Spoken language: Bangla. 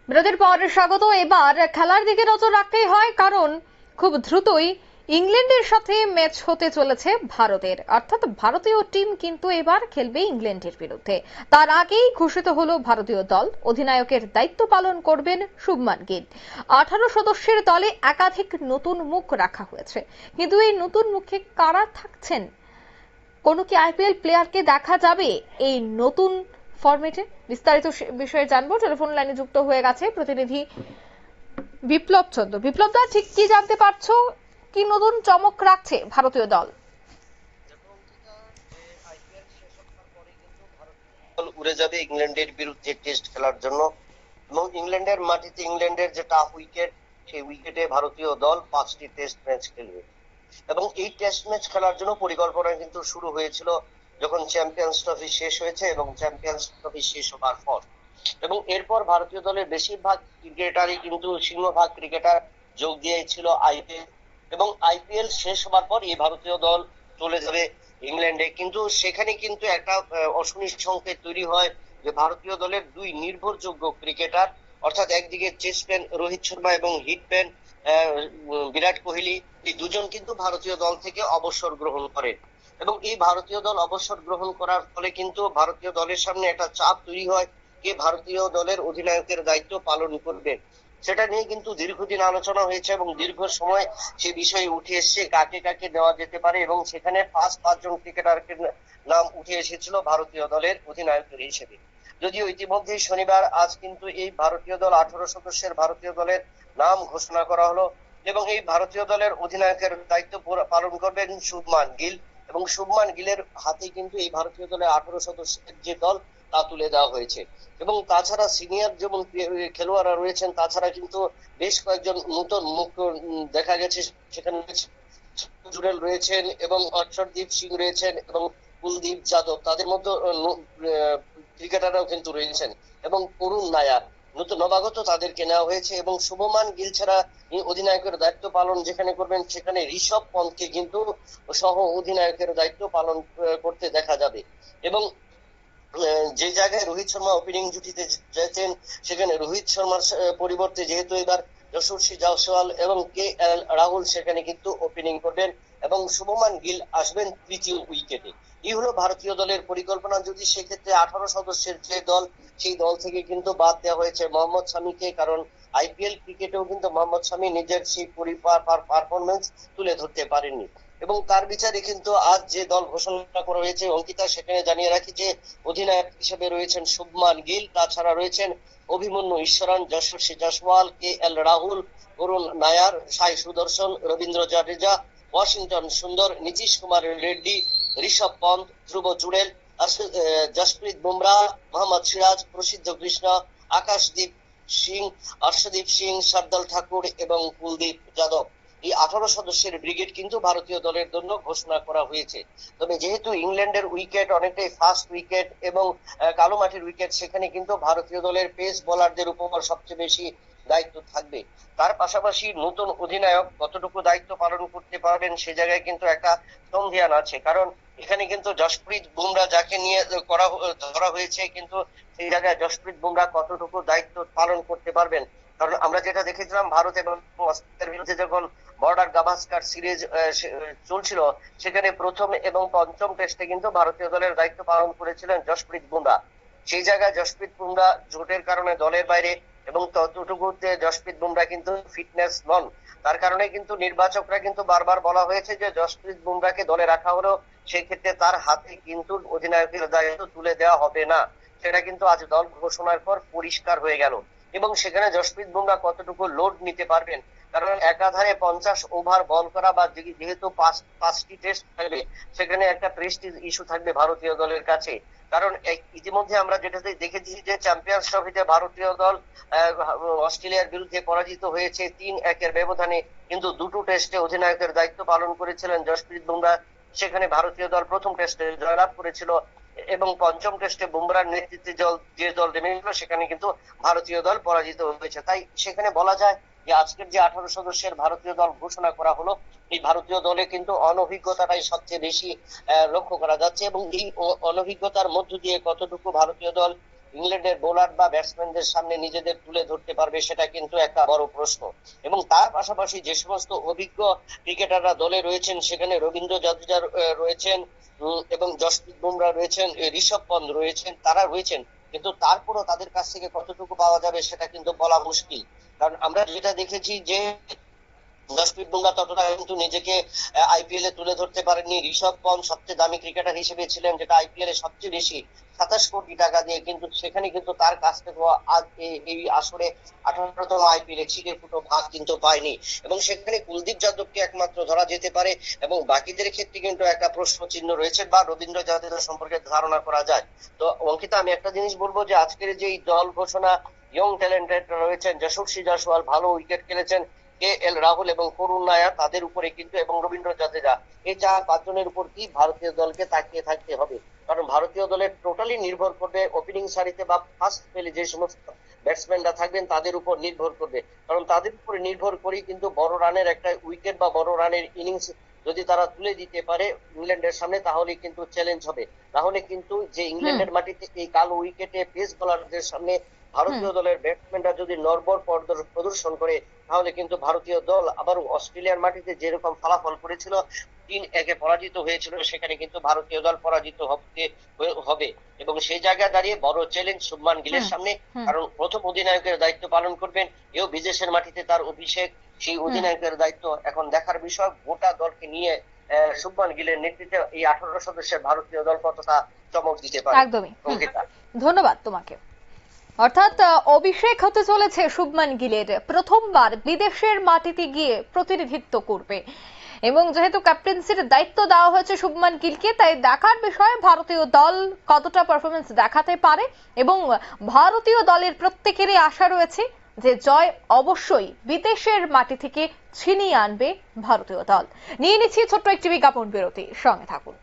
বিরতির পর স্বাগত। এবার খেলার দিকে নজর রাখতেই হয়, কারণ খুব দ্রুতই ইংল্যান্ডের সাথে ম্যাচ হতে চলেছে ভারতের, অর্থাৎ ভারতীয় টিম কিন্তু এবার খেলবে ইংল্যান্ডের বিরুদ্ধে। তার আগেই ঘোষিত হলো ভারতীয় দল। অধিনায়কের দায়িত্ব পালন করবেন শুভমান গিল। 18 সদস্যের দলে একাধিক নতুন মুখ রাখা হয়েছে, কিন্তু এই নতুন মুখে কারা থাকছেন? কোনো কি আইপিএল প্লেয়ারকে দেখা যাবে এই নতুন ফরম্যাটে? বিস্তারিত বিষয়ে জানবো। টেলিফোন লাইনে যুক্ত হয়ে গেছে প্রতিনিধি বিপ্লব চন্দ্র। বিপ্লব দা, ঠিক কি জানতে পারছো? কি নতুন চমক রাখছে ভারতীয় দল? উড়ে যাবে ইংল্যান্ডের বিরুদ্ধে টেস্ট খেলার জন্য, এবং ইংল্যান্ডের মাটিতে ইংল্যান্ডের যে টাফ উইকেট, সেই উইকেটে ভারতীয় দল 5টি টেস্ট ম্যাচ খেলবে। এবং এই টেস্ট ম্যাচ খেলার জন্য পরিকল্পনা কিন্তু শুরু হয়েছিল যখন চ্যাম্পিয়ন্স ট্রফি শেষ হয়েছে, এবং চ্যাম্পিয়ন্স ট্রফি শেষ হবার পর এবং এরপর ভারতীয় দলের বেশিরভাগ ক্রিকেটারই কিন্তু সিংহভাগ ক্রিকেটার যোগ দিয়েছিল আইপিএল, এবং আইপিএল শেষ হবার পর এই ভারতীয় দল চলে যাবে ইংল্যান্ডে। কিন্তু সেখানে কিন্তু একটা অশনি সংকেত তৈরি হয় যে ভারতীয় দলের দুই নির্ভরযোগ্য ক্রিকেটার, অর্থাৎ একদিকে চেসম্যান রোহিত শর্মা এবং হিটম্যান বিরাট কোহলি, এই দুজন কিন্তু ভারতীয় দল থেকে অবসর গ্রহণ করেন। এবং এই ভারতীয় দল অবসর গ্রহণ করার ফলে কিন্তু ভারতীয় দলের সামনে একটা চাপ তৈরি হয়, কে ভারতীয় দলের অধিনায়কের দায়িত্ব পালন করবে। সেটা নিয়ে কিন্তু দীর্ঘদিন আলোচনা হয়েছে এবং দীর্ঘ সময় সে বিষয়ে উঠে এসছে কাকে কাকে দেওয়া যেতে পারে, এবং সেখানে 5জন ক্রিকেটারের নাম উঠে এসেছিল ভারতীয় দলের অধিনায়কের হিসেবে। যদিও ইতিমধ্যে শনিবার আজ কিন্তু এই ভারতীয় দল 18 সদস্যের ভারতীয় দলের নাম ঘোষণা করা হলো, এবং এই ভারতীয় দলের অধিনায়কের দায়িত্ব পালন করবেন শুভমান গিল। এবং শুভমান গিলের হাতে কিন্তু এই ভারতীয় দলের 18 সদস্যের যে দল তা তুলে দেওয়া হয়েছে। এবং তাছাড়া সিনিয়র যেমন খেলোয়াড়রা রয়েছেন, তাছাড়া কিন্তু বেশ কয়েকজন নতুন মুখ দেখা গেছে। সেখানে জুরেল রয়েছেন, এবং অর্শদীপ সিং রয়েছেন, এবং কুলদীপ যাদব, তাদের মধ্যে ক্রিকেটাররাও কিন্তু রয়েছেন, এবং করুণ নায়ার নতুন নবাগত তাদেরকে নেওয়া হয়েছে। এবং শুভমান গিল ছাড়া অধিনায়কের দায়িত্ব পালন যেখানে করবেন, সেখানে ঋষভ পন্থকে কিন্তু সহ অধিনায়কের দায়িত্ব পালন করতে দেখা যাবে। এবং যে জায়গায় রোহিত শর্মা ওপেনিং জুটিতে যেতেন, সেখানে রোহিত শর্মার পরিবর্তে যেহেতু এবার যশস্বী জয়সওয়াল এবং কে এল রাহুল সেখানে কিন্তু ওপেনিং করবেন, এবং শুভমান গিল আসবেন তৃতীয় উইকেটে। এই হলো ভারতীয় দলের পরিকল্পনা। যদি সেক্ষেত্রে 18 সদস্যের যে দল, সেই দল থেকে কিন্তু বাদ দেওয়া হয়েছে মোহাম্মদ শামিকে, কারণ আইপিএল ক্রিকেটেও কিন্তু মোহাম্মদ শামি নিজের সেই পারফরমেন্স তুলে ধরতে পারেননি। এবং তার বিচারে কিন্তু আজ যে দল ঘোষণা করা হয়েছে, অঙ্কিতা, সেখানে জানিয়ে রাখি যে অধিনায়ক হিসেবে রয়েছেন শুভমান গিল, তাছাড়া রয়েছেন অভিমন্যু ঈশ্বরন, যশস্বী জয়সওয়াল, কে এল রাহুল, করুণ নায়ার, সাই সুদর্শন, রবীন্দ্র জাডেজা, ওয়াশিংটন সুন্দর, নীতিশ কুমার রেড্ডি, ঋষভ পন্থ, ধ্রুব জুড়েল, জসপ্রীত বুমরাহ, মোহাম্মদ সিরাজ, প্রসিদ্ধ কৃষ্ণ, আকাশদীপ সিং, হর্ষদীপ সিং, শার্দুল ঠাকুর এবং কুলদীপ যাদব। এই 18 সদস্যের ব্রিগেড কিন্তু ভারতীয় দলের জন্য ঘোষণা করা হয়েছে। তবে যেহেতু ইংল্যান্ডের উইকেট অনেকটাই ফাস্ট উইকেট এবং কালো মাটির উইকেট, সেখানে কিন্তু ভারতীয় দলের পেস বোলারদের উপর সবচেয়ে বেশি দায়িত্ব থাকবে। তার পাশাপাশি নতুন অধিনায়ক কতটুকু দায়িত্ব পালন করতে পারবেন, সে জায়গায় কিন্তু একটা সন্দেহান আছে। কারণ এখানে কিন্তু জসপ্রীত বুমরাহ যাকে নিয়ে ধরা হয়েছে, কিন্তু সেই জায়গায় জসপ্রীত বুমরাহ কতটুকু দায়িত্ব পালন করতে পারবেন। কারণ আমরা যেটা দেখেছিলাম ভারত এবং অস্ট্রেলিয়ার বিরুদ্ধে যখন বর্ডার গাভাস্কার সিরিজ চলছিল, সেখানে প্রথম এবং পঞ্চম টেস্টে কিন্তু ভারতীয় দলের দায়িত্ব পালন করেছিলেন জসপ্রীত বুমরাহ। সেই জায়গায় জসপ্রীত বুমরাহ চোটের কারণে দলের বাইরে, এবং ততটুকুতে জসপ্রীত বুমরাহ কিন্তু ফিটনেস নন। তার কারণে কিন্তু নির্বাচকরা কিন্তু বারবার বলা হয়েছে যে জসপ্রীত বুমরাহকে দলে রাখা হলো, সেই ক্ষেত্রে তার হাতে কিন্তু অধিনায়কের দায়িত্ব তুলে দেওয়া হবে না। সেটা কিন্তু আজ দল ঘোষণার পর পরিষ্কার হয়ে গেল। এবং সেখানে জসপ্রীত বুমরাহ কতটুকু লোড নিতে পারবেন, কারণ একাধারে 50 ওভার বল করা, বা যেহেতু 5টি টেস্ট থাকবে, সেখানে একটা প্রেস্টিজ ইস্যু থাকবে ভারতীয় দলের কাছে। কারণ ইতিমধ্যে আমরা যেটা দেখেছি যে চ্যাম্পিয়ন্স ট্রফিতে ভারতীয় দল অস্ট্রেলিয়ার বিরুদ্ধে পরাজিত হয়েছে 3-1 ব্যবধানে, কিন্তু দুটো টেস্টে অধিনায়কের দায়িত্ব পালন করেছিলেন জসপ্রীত বুমরাহ। সেখানে ভারতীয় দল প্রথম টেস্টে জয়লাভ করেছিল, এবং পঞ্চম টেস্টে বুমরাহর নেতৃত্বে যে দল নেমেছিল, সেখানে কিন্তু ভারতীয় দল পরাজিত হয়েছে। তাই সেখানে বলা যায় যে আজকের যে 18 সদস্যের ভারতীয় দল ঘোষণা করা হলো, এই ভারতীয় দলে কিন্তু অনভিজ্ঞতাটাই সবচেয়ে বেশি লক্ষ্য করা যাচ্ছে। এবং এই অনভিজ্ঞতার মধ্য দিয়ে কতটুকু ভারতীয় দল ইংল্যান্ডের বোলার বা ব্যাটসম্যানদের সামনে নিজেদের তুলে ধরতে পারবে, সেটা কিন্তু একটা বড় প্রশ্ন। এবং তার পাশাপাশি যে সমস্ত অভিজ্ঞ ক্রিকেটাররা দলে রয়েছেন, সেখানে রবীন্দ্র জাদেজা রয়েছেন, এবং জসপ্রীত বুমরা রয়েছেন, ঋষভ পন্থ রয়েছেন, তারা রয়েছেন। কিন্তু তারপরও তাদের কাছ থেকে কতটুকু পাওয়া যাবে সেটা কিন্তু বলা মুশকিল। কারণ আমরা যেটা দেখেছি যে জসপ্রীত বুমরা ততটা কিন্তু নিজেকে আইপিএল এ তুলে ধরতে পারেননি। ঋষভ পন্থ সবচেয়ে দামি ক্রিকেটার হিসেবে ছিলেন, যেটা আইপিএল এ সবচেয়ে বেশি 27 কোটি টাকা দিয়ে, কিন্তু সেখানে কিন্তু তার কাছ থেকে আজ এই আসরে 18তম আইপিএল এ ছিটে ফুটো ভাগ কিন্তু পায়নি। এবং সেখানে কুলদীপ যাদবকে একমাত্র ধরা যেতে পারে, এবং বাকিদের ক্ষেত্রে কিন্তু একটা প্রশ্ন চিহ্ন রয়েছে বা রবীন্দ্র জাদেজা সম্পর্কে ধারণা করা যায়। তো অঙ্কিতা, আমি একটা জিনিস বলবো যে আজকের যে দল ঘোষণা, ইয়ং ট্যালেন্টেড রয়েছেন, যশস্বী জয়সওয়াল ভালো উইকেট খেলেছেন, KL রাহুল এবং করুণ নায়ার, তাদের উপরে কিন্তু এবং রবীন্দ্র জাদেজা, এই 4-5 জনের উপর কি ভারতীয় দলকে তাকিয়ে থাকতে হবে। কারণ ভারতীয় দলের টোটালি নির্ভর করবে ওপেনিং সারিতে বা ফার্স্ট পেলে যে সমস্ত ব্যাটসম্যানরা থাকবেন তাদের উপর নির্ভর করবে। কারণ তাদের উপর নির্ভর করেই কিন্তু বড় রানের একটা উইকেট বা বড় রানের ইনিংস যদি তারা তুলে দিতে পারে ইংল্যান্ডের সামনে, তাহলে কিন্তু চ্যালেঞ্জ হবে। তাহলে কিন্তু যে ইংল্যান্ডের মাটিতে এই কালো উইকেটে পেস বোলারদের সামনে ভারতীয় দলের ব্যাটসম্যানরা যদি নড়বড় প্রদর্শন করে, তাহলে কিন্তু ভারতীয় দল আবারও অস্ট্রেলিয়ার মাটিতে যেরকম ফলাফল করেছিল, 3-1 পরাজিত হয়েছিল, সেখানে কিন্তু ভারতীয় দল পরাজিত হবে। এবং সেই জায়গায় দাঁড়িয়ে বড় চ্যালেঞ্জ শুভমান গিলের সামনে। কারণ প্রথম অধিনায়কের দায়িত্ব পালন করবেন, এও বিদেশের মাটিতে তার অভিষেক। সেই অধিনায়কের দায়িত্ব এখন দেখার বিষয়, গোটা দলকে নিয়ে শুভমান গিলের নেতৃত্বে এই 18 সদস্যের ভারতীয় দল কতটা চমক দিতে পারে। একদমই। অঙ্কিতা, ধন্যবাদ তোমাকে। অর্থাৎ অভিষেক হতে চলেছে শুভমান গিলের, প্রথমবার বিদেশের মাটিতে গিয়ে প্রতিনিধিত্ব করবে। এবং যেহেতু ক্যাপ্টেন্সির দায়িত্ব দেওয়া হয়েছে শুভমান গিলকে, তাই দেখার বিষয় ভারতীয় দল কতটা পারফরমেন্স দেখাতে পারে। এবং ভারতীয় দলের প্রত্যেকেরই আশা রয়েছে যে জয় অবশ্যই বিদেশের মাটি থেকে ছিনিয়ে আনবে ভারতীয় দল। নিয়ে নিচ্ছি ছোট্ট একটি বিজ্ঞাপন বিরতি, সঙ্গে থাকুন।